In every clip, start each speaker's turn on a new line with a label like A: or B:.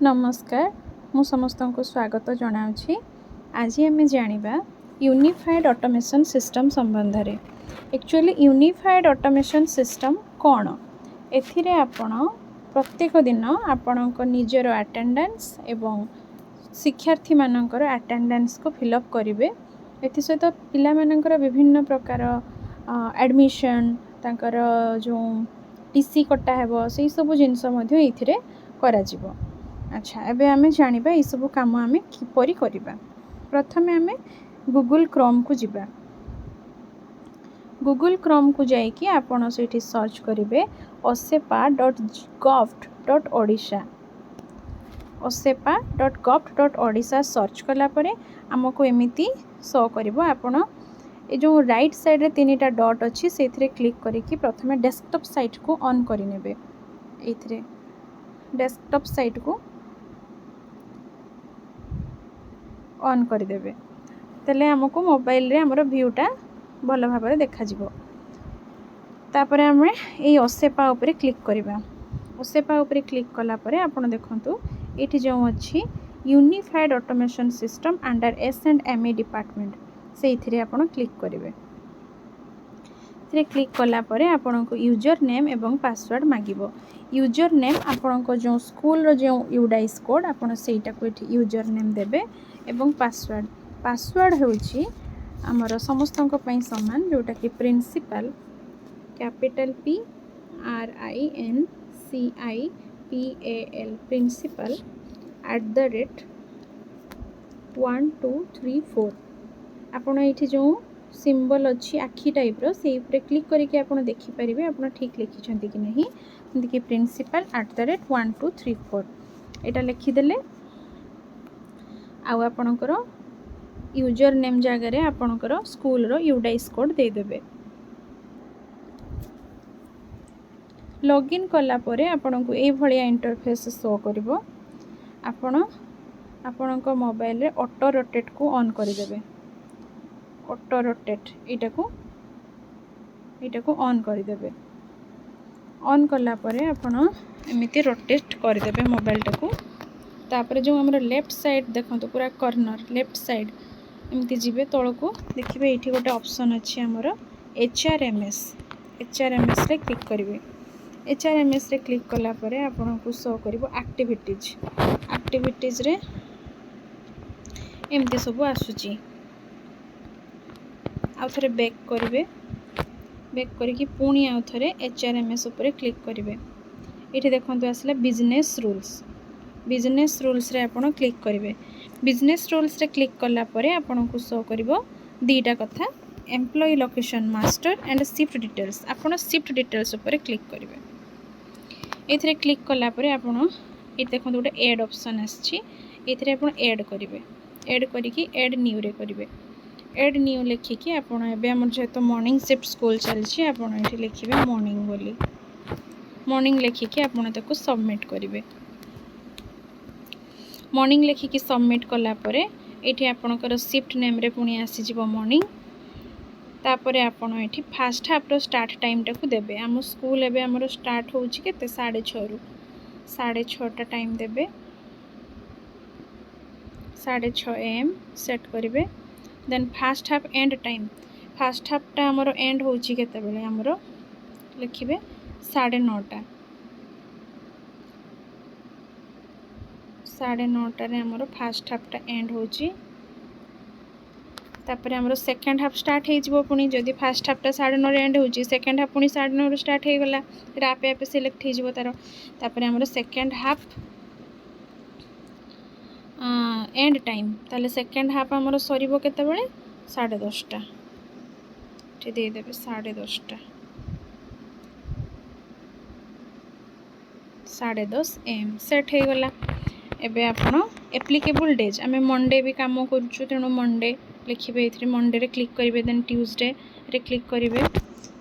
A: नमस्कार मु समस्त को स्वागत जनावछि। आज आम जानिबा यूनिफाइड ऑटोमेशन सिस्टम संबंध रे। एक्चुअली यूनिफाइड ऑटोमेशन सिस्टम कौन एथिरे आपण प्रत्येक दिन आपण निजर अटेंडेंस एवं शिक्षार्थी मानकर अटेंडेंस को फिलअप करेंगे। एथि सहित पिला मानकर विभिन्न प्रकार एडमिशन तांकर जो टीसी कटा हेबो से सब जिनस मध्ये एथिरे करा जिवो। अच्छा एबे आमे जानिबा ई सब काम आमे किपरि करिबा। प्रथमे आमे गूगल क्रोम को जिबा। गूगल क्रोम को जाई कि आपण सेठी सर्च करिवे osepa.gov.odisha osepa.gov.odisha सर्च कला परे हमको एमिति शो करिवो। आपण ए जो राइट साइड रे तीनटा डॉट अछि सेथिरे क्लिक करिकि प्रथमे डेस्कटॉप साइट को ऑन करि नेबे। एथिरे डेस्कटॉप साइट को ऑन कर देबे तले हमको मोबाइल रे हमरो व्यूटा भल भाबरे देखा जिवो। तापरे हमें ए ओसेपा ऊपर क्लिक करिबा। ओसेपा ऊपर क्लिक कला परे आपण देखंतु एठी जो अछि यूनिफाइड ऑटोमेशन सिस्टम अंडर एस&एम डिपार्टमेंट से इथिरे आपण क्लिक करिवे। इथिरे क्लिक कला परे आपण को यूजर नेम एवं पासवर्ड मागिबो। यूजर नेम आपण को जो स्कूल रो जो यूडाइस कोड आपण सेटा को एठी यूजर नेम देबे एवं पासवर्ड होउची हमर समस्त को पई समान जोटा कि प्रिंसिपल कैपिटल PRINCIPAL प्रिंसिपल @1234 आपण एठी जो सिंबल अच्छी आखी टाइप रो से ऊपर क्लिक करके आपण देखि परिबे आपण ठीक लिखि छथि कि नहीं। देखि प्रिंसिपल @1234 एटा लिखि देले आउ आपणकर यूजर नेम जगह रे आपणकर स्कूल रो यूडाइस कोड दे देबे। लॉगिन कला परे आपणको ए भलिया इंटरफेस शो करबो। आपणको मोबाइल रे ऑटो रोटेट को ऑन कर देबे। ऑटो रोटेट एटा को ऑन कर देबे। ऑन कला परे आपण एमिति रोटेट कर देबे मोबाइल टाको। तापर जो हमर लेफ्ट साइड देखंतु पूरा कॉर्नर लेफ्ट साइड एमती जिबे तळ को देखिबे एठी गोटे ऑप्शन अछि हमर HRMS रे क्लिक करिवे। HRMS रे क्लिक कला परे आपन को शो करिवो एक्टिविटीज रे एमती सब आसुची। आ थरे बैक करिवे। बैक करिकि पुणी आ थरे HRMS ऊपर क्लिक करिवे। एठी देखंतु आसला बिजनेस रूल्स रे आपण क्लिक करिवे। बिजनेस रूल्स रे क्लिक कला परे आपण को शो करिवो दीटा कथा employ location master and shift details. आपण शिफ्ट डिटेल्स ऊपर क्लिक करिवे। एथरे क्लिक कला परे आपण ए देखंतु गोटे ऐड ऑप्शन आछि। एथरे आपण ऐड करिवे। ऐड करिकि ऐड न्यू रे करिवे। ऐड न्यू लिखिकि आपण एबे हमर जेतो मॉर्निंग शिफ्ट स्कूल चलछि आपण एठी लिखिबे मॉर्निंग बोली। मॉर्निंग लिखिकि आपण ताको सबमिट करिवे। मॉर्निंग लिखिकी सबमिट कला परे एठी आपणकर शिफ्ट नेम रे पुणी आसी जिवो मॉर्निंग। तापरे आपण एठी first half rho start time टाकू देबे। हम स्कूल एबे हमरो स्टार्ट होउची केते 6:30 रु 6:30 टा टाइम देबे। 6:30 AM सेट करिवे। Then first half end time first half टा हमरो एंड होउची केते बेले हमरो लिखिबे 9:30 टा 9:30 रे हमरो फर्स्ट हाफ टा एंड होची। तापरे हमरो सेकंड हाफ स्टार्ट हे जिवो पुनी जदी फर्स्ट हाफ टा 9:30 रे एंड होची सेकंड हाफ पुनी 9:30 रे स्टार्ट हे गला एटा आपे आपे सिलेक्ट हे जिवो तारो। तापरे हमरो सेकंड हाफ एंड टाइम ताले सेकंड हाफ हमरो सरीबो केते बेले 10:30 टा ठी दे देबे 10:30 टा 10:30 AM सेट हे गला। एबे आपण एप्लीकेबल डेज आमे मंडे भी काम करछु तेणु मंडे लिखिबे। एथरे मंडे रे क्लिक करिवे देन ट्यूसडे रे क्लिक करिवे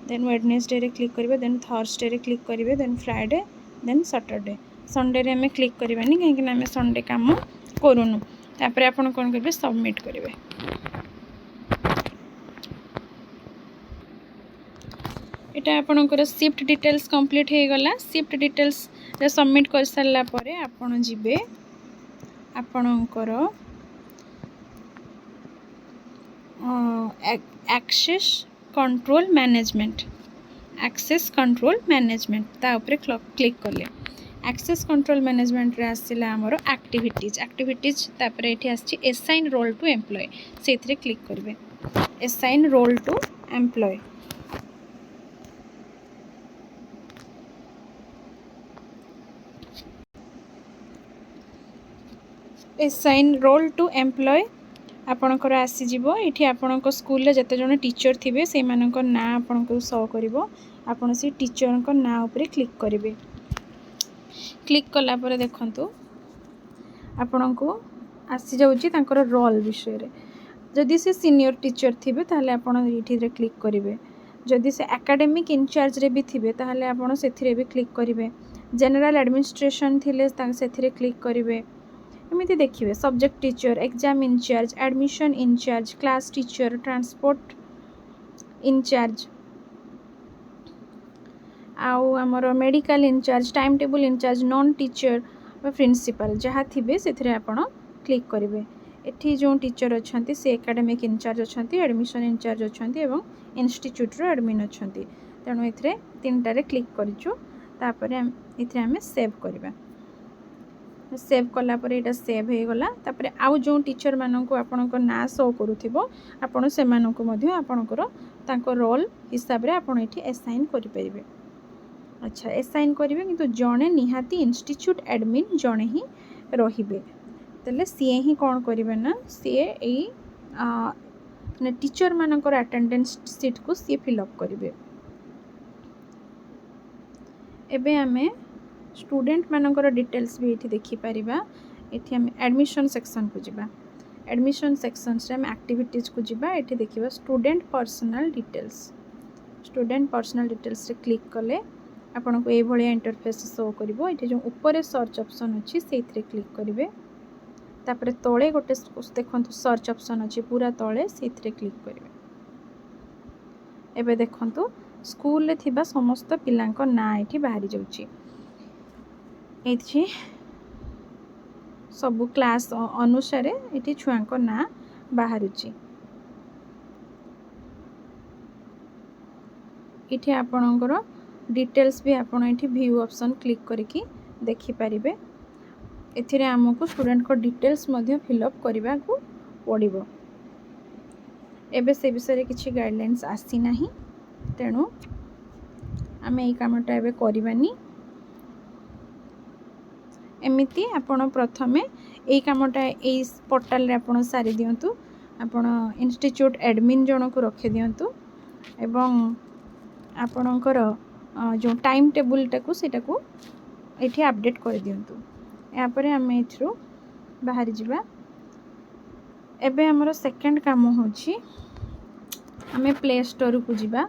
A: देन वेडनेसडे रे क्लिक करिवे देन थर्सडे रे क्लिक करिवे then Friday then Saturday. Sunday रे आमे क्लिक करिवानी काहे कि आमे संडे काम करूनु। तापरे आपण कोन करिवे सबमिट करिवे। एटा आपणकर शिफ्ट डिटेल्स कंप्लीट हे गला। शिफ्ट डिटेल्स रे सबमिट कर सारला परे आपण जिबे ଆପଣଙ୍କର एक्सेस कंट्रोल मैनेजमेंट ता उपरे क्लिक कले एक्सेस कंट्रोल मैनेजमेंट रे आसिला हमर एक्टिविटीज तापर एठी आछि असाइन रोल टू एम्प्लॉय सेथिरे क्लिक करबे assign role to employ assign role to employ आपणकर आसीजिवो एठी आपणक स्कूल रे जते जण टीचर थिबे से मानक ना आपणक शो करिवो आपण से टीचर को ना ऊपर क्लिक करेंगे क्लिक कला पर देखंतु आपणको आसी जाउची तांकर रोल विषय रे जदि से सीनियर टीचर थिबे ताहले आपण एठी रे क्लिक करिवे जदि से एकेडमिक इंचार्ज रे भी थिबे ताहले आपण सेथिरे भी क्लिक करिवे जनरल एडमिनिस्ट्रेशन थिले तां सेथिरे क्लिक करिवे एमिति देखिए subject teacher exam incharge admission incharge class teacher transport incharge आउ आमर medical incharge time table incharge non teacher principal जहाँ थिबे सेथिरे आपण क्लिक करिवे एठी जो टीचर अछंती से एकेडमिक इंचार्ज अछंती एडमिशन इंचार्ज अछंती एवं इंस्टीट्यूट रो एडमिन अछंती तेणु एथिरे तीनटा रे क्लिक करिचु तापरे एथिरे हमें सेव करबा सेव कला पर एटा सेव हो गला तापरे आउ जो टीचर मानक आपणक ना शो करूथिबो आपण से मानक मध्य आपणकर तांको रोल हिसाब रे आपण एठी असाइन करि परिबे अच्छा असाइन करिवे किंतु जणे निहाती इंस्टीट्यूट एडमिन जणे ही रहिबे तले सीए ही कोन करिवे ना सीए एई ने टीचर मानकर अटेंडेंस सीट को सी फिल अप करिवे एबे हमें स्टूडेंट मानकर डिटेल्स भी ये देखिपर ये आम एडमिशन सेक्शन को जावा एडमिशन सेक्शन से आम एक्टिविटीज को जावा ये देखा स्टूडेंट पर्सनल डिटेल्स रे क्लिक कले आपन को ये इंटरफेस शो करिवो ये जो ऊपर सर्च ऑप्शन अच्छी से क्लिक करेंगे तापर तले गोटे देखो सर्च ऑप्शन अच्छी पूरा तले से क्लिक करेंगे एबे देखंतु स्कूल रे थिबा समस्त पिलांको ना एठी बाहरी जाउची एठी सबु क्लास अनुसार ये छुआ ना बाहरुची इथे आपणकर डिटेल्स भी आपण एठी व्यू ऑप्शन क्लिक करके देखि परिबे एथिरे हमको स्टूडेंट को डिटेल्स मध्य फिलअप करबा को पड़िबो एबे से विषय किछि गाइडलाइंस आसी नाही तेणु आमे एई कामटा एबे करबानी एमिति आपण प्रथमे एई कामटा एई पोर्टल रे आपण सारी दियंतु आपण इंस्टीट्यूट एडमिन जन को रखि दियंतु एवं आपणकर जो टाइम टेबुल टाकू सेटा को एठी अपडेट कर दियंतु या परे आमे एथरो बाहर जिबा एबे हमरो सेकंड काम होची आमे प्ले स्टोर को जिबा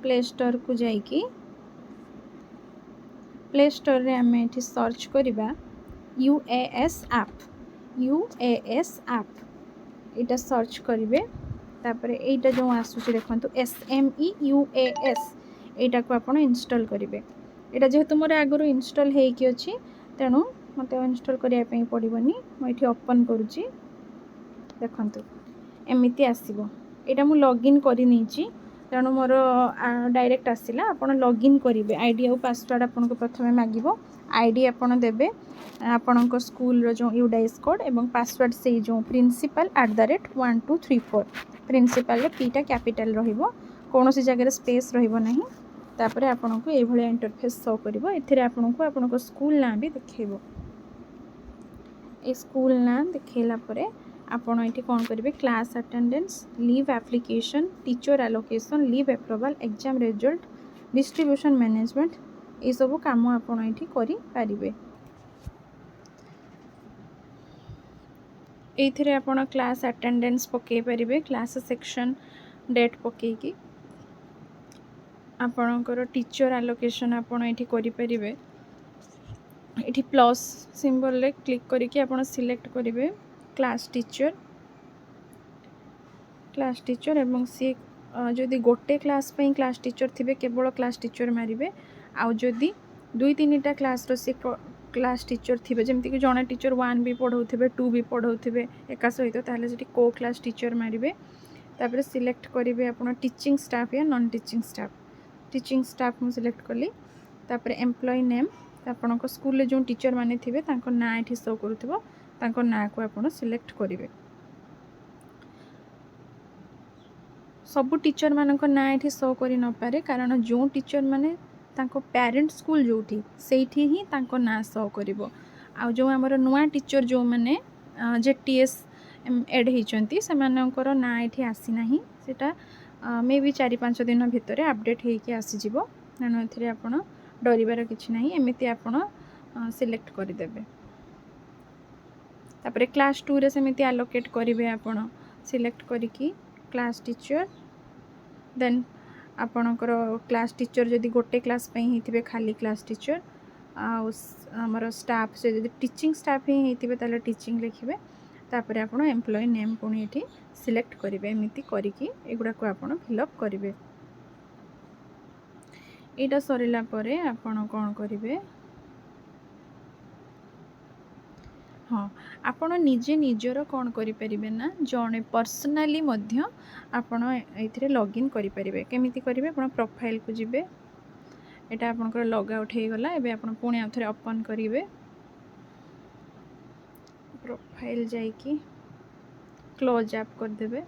A: प्ले स्टोर को जाइकी प्ले स्टोर रे आमे एठी सर्च करिबा UAS ऐप एटा सर्च करिवे तापरे एटा जो आसुची देखंतु SMEUAS एटा को आपण इंस्टॉल करिवे एटा जेहेतु मोर आगरो इंस्टॉल हे कि अछि तेणु मते इंस्टॉल करिया पई पड़िबनी म एठी ओपन करूची देखंतु एमिति आसीबो एटा मु लॉगिन करि नीची तेणु मोर डायरेक्ट आसला आप लॉगिन करेंगे आईडी और पासवर्ड आपन को प्रथमे मागिबो आईडी आपन देबे आपन को स्कूल रो जो यूडाइस कोड एवं पासवर्ड से जो principal@1234 प्रिंसिपल रे पीटा कैपिटल रहिबो कोनोसी जगह स्पेस रहिबो नहीं तापरे आपन को ए भले इंटरफेस शो करिवो एथिरे आपन को स्कूल नाम भी देखैबो ए स्कूल नाम देखैला परे आपण एठी कोन करिवे class attendance leave application teacher allocation leave approval exam result distribution management ये सब काम आपण एठी करि पारिबे एथिरे आपण क्लास अटेंडेंस पके पारिबे क्लास सेक्शन डेट पके की आपणकर टीचर एलोकेशन आपण एठी करि पारिबे एठी प्लस सिंबल रे क्लिक करके आपण सिलेक्ट करिवे क्लास टीचर एवं सी जदि गोटे क्लास पे क्लास टीचर थिबे केवल क्लास टीचर मारिबे आउ जदि दुई तीन टा क्लास रो सी क्लास टीचर थे जमीक जड़े टीचर 1 भी पढ़ाऊे 2 भी पढ़ाऊे एका सहित ताहले से को क्लास टीचर मारे तापर सिलेक्ट करेंगे आप टीचिंग स्टाफ या नॉन टीचिंग स्टाफ मुझे सिलेक्ट कली तापर एम्प्लॉय नेम आपण स्कूल जो टीचर माने थे ना ये शो करूँ ना को आप सिलेक्ट करेंगे सबू टीचर मानक ना ये शो कर न पारे कारण जो टीचर माने पेरेंट स्कूल जो से ही ना शो कर जो आमर नुआ टीचर जो मैंने JTS एड होती से ना ये आसीना सेटा मे भी 4-5 दिन भितर अपडेट होगी आसीज तेणु ए आप डरबार किसी ना एमती आप सिलेक्ट करदे तापर क्लास 2 रे सेमती आलोकेट करेंगे आप सिलेक्ट करिकी क्लास टीचर देन आपणकर क्लास टीचर जदि गोटे क्लास होते खाली क्लास टीचर आमर स्टाफ से जब टीचिंग स्टाफ ही होते टीचिंग लिखे तापर आप एम्प्लॉय नेम पुणी ये सिलेक्ट करेंगे एमती करके एगुड़ा को आप फिलअप करेंगे यहाँ सरला आपण कौन करेंगे हाँ आपण निजे निजर कौन करें ना जड़े पर्सनाली आपण ये लॉगिन करेंगे केमिति करेंगे आप प्रोफाइल को जिबे यहाँ आपंकर लॉग आउट हो गला एबे आपण पुणी आउ थे ओपन करेंगे प्रोफाइल जाइकी क्लोज आप करदे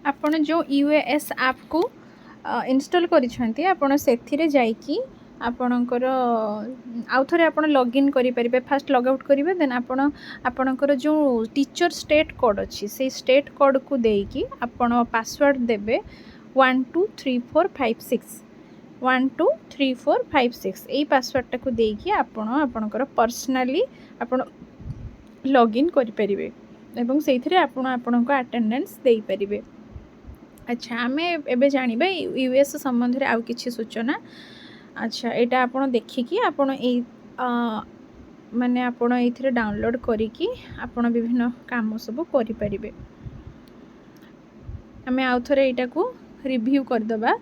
A: आपण जो UAS ऐप को इंस्टॉल करिसेंती आपण सेथिरे जाइकी आपणकर आउ थे आप लॉगिन करेंगे फास्ट लॉग आउट करेंगे देन आपणकर जो टीचर स्टेट कोड अच्छी से स्टेट कोड को देकी आपण पासवर्ड देबे 1 2 3 4 5 6 1 2 3 4 5 6 यही पासवर्ड टाक देकी आपणकर पर्सनाली आपण लॉगिन करेंगे एवं से आपण अटेंडेंस दे पारिबे। अच्छा आम एबे जानिबा UAS संबंध में आउ किछि सूचना। अच्छा यहाँ आप देखिकी आपण माने आपण ये डाउनलोड करिकी आपण विभिन्न काम सब करें आम आउ थे यहाँ को रिव्यू करदबा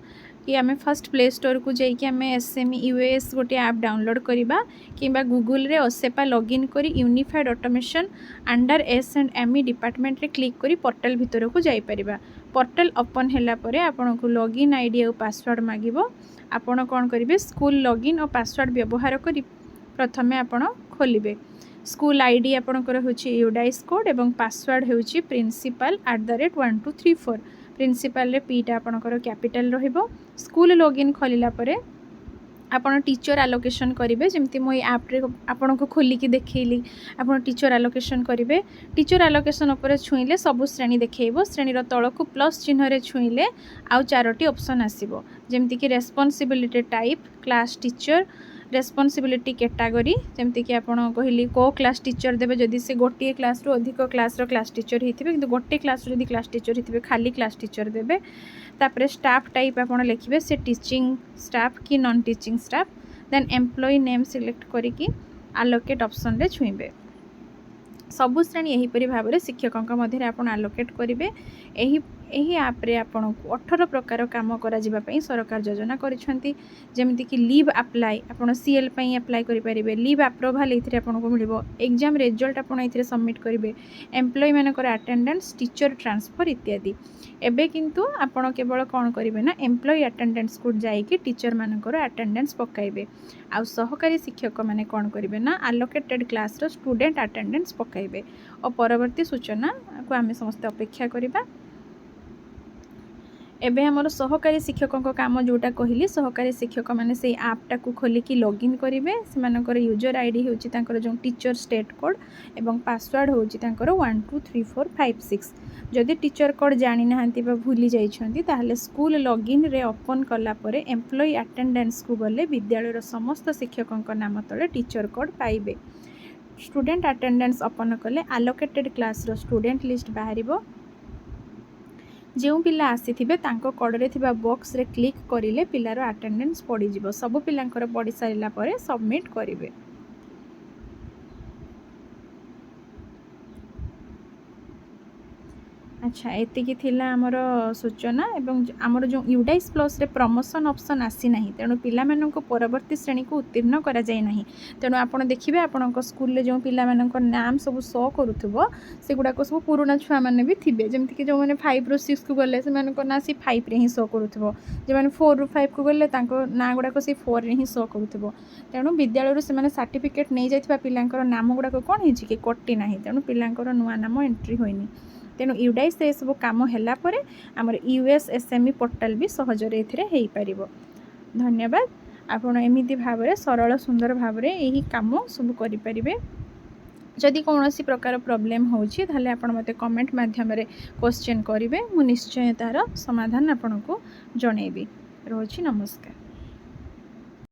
A: कि आम फर्स्ट प्ले स्टोर को जाइए आम SME UAS गोटे ऐप डाउनलोड करवा कि गूगल रे ओसेपा लॉगिन करी unified automation under S&ME department रे क्लिक करी पोर्टल भीतर को जाई परिबा। पोर्टल ओपन हैला परे आपन को लॉगिन आईडी और पासवर्ड मागिबो आपण कौन करेंगे स्कूल लॉगिन और पासवर्ड व्यवहार करी प्रथमे आपण खोलिबे स्कूल आईडी आपणकर होची यूडाइस कोड एवं पासवर्ड होची प्रिंसिपल @1234 प्रिंसिपल रे पीटा आपणकर कैपिटल रहिबो। स्कूल लॉगिन खोलिला परे आपण टीचर आलोकेशन करेंगे जमती मो ऐप रे आपण को खोलिकी देखैली आपण टीचर आलोकेशन करेंगे टीचर आलोकेशन उपर छुईले सबु श्रेणी देखैबो श्रेणीर तल को प्लस चिन्ह रे छुईले आउ 4टी ऑप्शन आसीबो जेमती कि responsibility type class teacher responsibility category जमती कि आपण कहली को क्लास टीचर देबे जदि से गोटे क्लास रो अधिक क्लास रो क्लास टीचर हिथिबे किंतु गोटे क्लास रो जदि क्लास टीचर हिथिबे खाली क्लास टीचर देबे। तापरे स्टाफ टाइप आपण लिखिबे से टीचिंग स्टाफ कि non teaching staff then employ name select करिकी आलोकेट ऑप्शन रे छुईबे सबु श्रेणी एहीपरि भाव में शिक्षकों मध्य आप आलोकेट करेंगे यही ऐप रे आपन को 18 प्रकार काम करा जिबा पई सरकार योजना करिसेंती जेमिति कि लीव अप्लाई आपन CL पई अप्लाई करि परिबे लीव अप्रूवल एथिरे आपन को मिलिबो एग्जाम रिजल्ट आपन एथिरे सबमिट करिवे एम्प्लॉय मानकर अटेंडेंस टीचर ट्रांसफर इत्यादि एबे किंतु आपन केवल कौन करिवे ना एम्प्लॉय अटेंडेंस को जाइए टीचर मानकर अटेंडेंस पकाइबे आ सहकारी शिक्षक माने कौन करिवे ना आलोकेटेड क्लास रो स्टूडेंट अटेंडेंस पकाइबे और परवर्ती सूचना को आम समस्त अपेक्षा करिबा। एबे हमर सहकारी शिक्षकों को काम जोटा कहली सहकारी शिक्षक माने से ऐपटा को खोलिकी लॉगिन करेंगे से यूजर आईडी होची तांकर जो टीचर स्टेट कोड एवं पासवर्ड होची तांकर 1 2 3 4 5 6 जदि टीचर कोड जानी नाहंती बा भूली जाइछंती ताहले स्कूल लॉगिन रे ओपन कला परे एम्प्लॉय अटेंडेंस को गले विद्यालय समस्त शिक्षकों नाम तले टीचर कोड पाइबे स्टूडेंट अटेंडेंस ओपन कले आलोकेटेड क्लास रो स्टूडेंट लिस्ट बाहरिबो जो पिला आसीथिबे तांको कोडरे थिबा बॉक्स रे क्लिक करिले पिलार अटेंडेंस पड़ी जिवो सब पिलांकर पड़ी सारिला परे सबमिट करिवे। ଆଚ୍ଛା ଏତିକି ଥିଲା ଆମର ସୂଚନା ଏବଂ ଆମର ଯେଉଁ ୟୁଡାଇସ୍ ପ୍ଲସ୍ରେ ପ୍ରମୋସନ୍ ଅପସନ୍ ଆସିନାହିଁ, ତେଣୁ ପିଲାମାନଙ୍କୁ ପରବର୍ତ୍ତୀ ଶ୍ରେଣୀକୁ ଉତ୍ତୀର୍ଣ୍ଣ କରାଯାଇ ନାହିଁ। ତେଣୁ ଆପଣ ଦେଖିବେ ଆପଣଙ୍କ ସ୍କୁଲରେ ଯେଉଁ ପିଲାମାନଙ୍କ ନାମ ସବୁ ଶୋ କରୁଥିବ ସେଗୁଡ଼ାକ ସବୁ ପୁରୁଣା ଛୁଆମାନେ ବି ଥିବେ, ଯେମିତିକି ଯେଉଁମାନେ 5ରୁ 6କୁ ଗଲେ ସେମାନଙ୍କ ନାଁ ସେଇ 5ରେ ହିଁ ଶୋ କରୁଥିବ, ଯେଉଁମାନେ 4ରୁ 5କୁ ଗଲେ ତାଙ୍କ ନାଁ ଗୁଡ଼ାକ ସେଇ 4ରେ ହିଁ ଶୋ କରୁଥିବ। ତେଣୁ ବିଦ୍ୟାଳୟରୁ ସେମାନେ ସାର୍ଟିଫିକେଟ୍ ନେଇଯାଇଥିବା ପିଲାଙ୍କର ନାମ ଗୁଡ଼ାକ କ'ଣ ହେଇଛି କି କଟି ନାହିଁ, ତେଣୁ ପିଲାଙ୍କର ନୂଆ ନାମ ଏଣ୍ଟ୍ରି ହୋଇନି। ତେଣୁ ୟୁଡାଇସ୍ରେ ଏସବୁ କାମ ହେଲା ପରେ ଆମର USSME ପୋର୍ଟାଲ୍ ବି ସହଜରେ ଏଥିରେ ହେଇପାରିବ। ଧନ୍ୟବାଦ। ଆପଣ ଏମିତି ଭାବରେ ସରଳ ସୁନ୍ଦର ଭାବରେ ଏହି କାମ ସବୁ କରିପାରିବେ। ଯଦି କୌଣସି ପ୍ରକାର ପ୍ରୋବ୍ଲେମ୍ ହେଉଛି ତାହେଲେ ଆପଣ ମୋତେ କମେଣ୍ଟ ମାଧ୍ୟମରେ କ୍ୱେଶ୍ଚନ୍ କରିବେ, ମୁଁ ନିଶ୍ଚୟ ତା'ର ସମାଧାନ ଆପଣଙ୍କୁ ଜଣେଇବି। ରହୁଛି, ନମସ୍କାର।